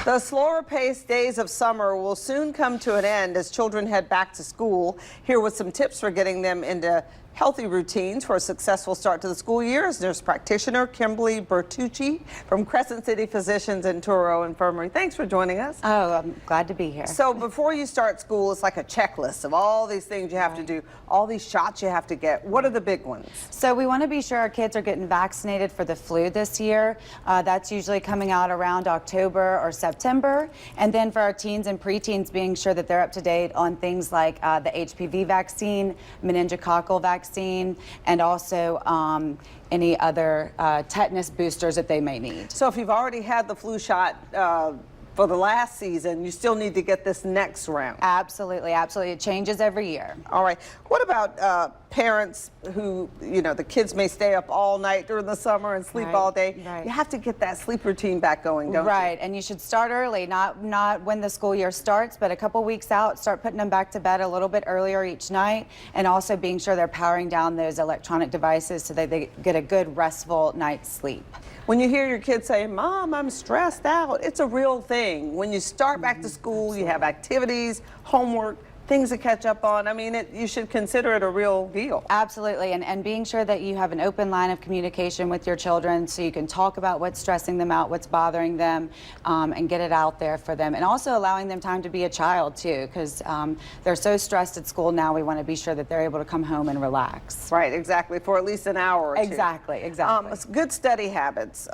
The slower-paced days of summer will soon come to an end as children head back to school. Here with some tips for getting them into healthy routines for a successful start to the school year is nurse practitioner Kimberly Bertucci from Crescent City Physicians in Touro Infirmary. Thanks for joining us. Oh, I'm glad to be here. So before you start school, it's like a checklist of all these things you have to do, all these shots you have to get. What are the big ones? So we want to be sure our kids are getting vaccinated for the flu this year. That's usually coming out around October or September. And then for our teens and preteens, being sure that they're up to date on things like the HPV vaccine, meningococcal vaccine, and also any other tetanus boosters that they may need. So if you've already had the flu shot for the last season, you still need to get this next round. Absolutely, absolutely. It changes every year. All right. What about parents who, the kids may stay up all night during the summer and sleep all day? Right. You have to get that sleep routine back going, don't you? Right, and you should start early, not when the school year starts, but a couple weeks out, start putting them back to bed a little bit earlier each night, and also being sure they're powering down those electronic devices so that they get a good restful night's sleep. When you hear your kids say, "Mom, I'm stressed out," it's a real thing. When you start back to school, you have activities, homework, things to catch up on. I mean, you should consider it a real deal. Absolutely, and being sure that you have an open line of communication with your children so you can talk about what's stressing them out, what's bothering them, and get it out there for them. And also allowing them time to be a child too, because they're so stressed at school now. We want to be sure that they're able to come home and relax. Right, exactly, for at least an hour or two. Exactly, exactly. Good study habits.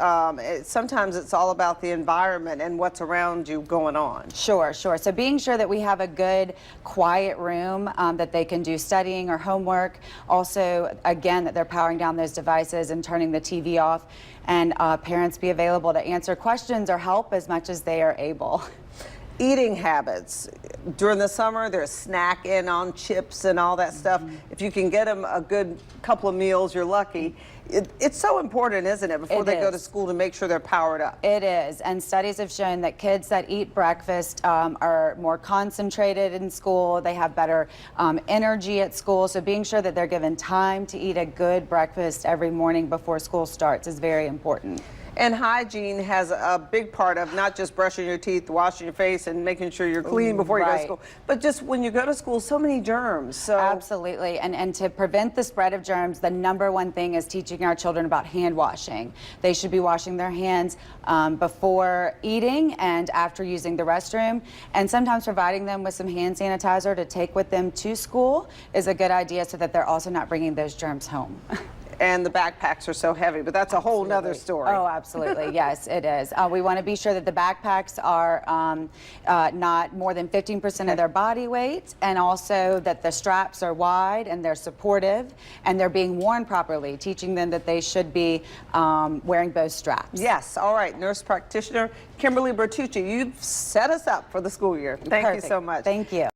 Sometimes it's all about the environment and what's around you going on. Sure, sure. So being sure that we have a good, quiet room that they can do studying or homework. Also, again, that they're powering down those devices and turning the TV off. And parents be available to answer questions or help as much as they are able. Eating habits. During the summer, they're snacking on chips and all that stuff. If you can get them a good couple of meals, you're lucky. It's so important, isn't it, before they go to school to make sure they're powered up? It is, and studies have shown that kids that eat breakfast are more concentrated in school. They have better energy at school, so being sure that they're given time to eat a good breakfast every morning before school starts is very important. And hygiene has a big part of not just brushing your teeth, washing your face, and making sure you're clean before you go to school, but just when you go to school, so many germs. So absolutely, and to prevent the spread of germs, the #1 thing is teaching our children about hand washing. They should be washing their hands before eating and after using the restroom, and sometimes providing them with some hand sanitizer to take with them to school is a good idea so that they're also not bringing those germs home. And the backpacks are so heavy, but that's a whole nother story. Oh, absolutely. Yes, it is. We want to be sure that the backpacks are not more than 15% of their body weight, and also that the straps are wide and they're supportive and they're being worn properly, teaching them that they should be wearing both straps. Yes. All right. Nurse practitioner Kimberly Bertucci, you've set us up for the school year. Thank you so much. Thank you.